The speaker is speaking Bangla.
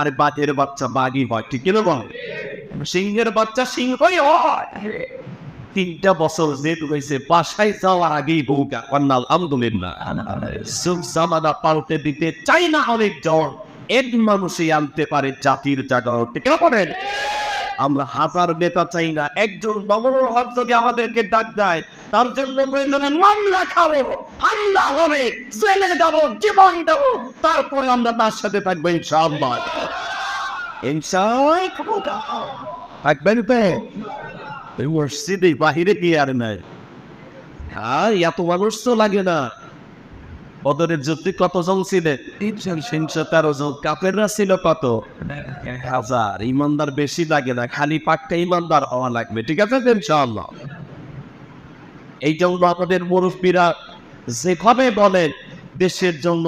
আরে বাঘের বাচ্চা বাঘই হয়, ঠিক কিনা বল? সিংহের বাচ্চা সিংহই হয়। 3টা বছর জেল হয়েছে, বাসায় যাওয়ার আগেই বউকা কন্যা আলহামদুলিল্লাহ সুখ জামানা পাল্টে দিতে চাই না অনেক জন। এক মানুষই আনতে পারে জাতির জাগরণ, ঠিক কিনা বলেন? আমরা হাজার নেতা চাই না, একজন নমরুল হক যদি আমাদেরকে ডাক দেয়, তার জন্য প্রয়োজনে মামলা খাবো, হামলা হবে, জেলে যাবো, জীবন দেবো, তারপরে আমরা তার সাথে থাকবো ইনশাআল্লাহ। ইনশাআল্লাহ থাকবেন তো? মসজিদে বাহিরে কি আর নাই? আর এত মানুষ তো লাগে না। বদরের যুদ্ধে কতজন ছিলেন? 313 জন। কাফেররা ছিল কত? 1000। ইমানদার বেশি লাগে না, খালি পাক্কা ইমানদার হওয়া লাগবে, ঠিক আছে ইনশাআল্লাহ। এই জন্য আমাদের মুরব্বীরা যেভাবে বলেন দেশের জন্য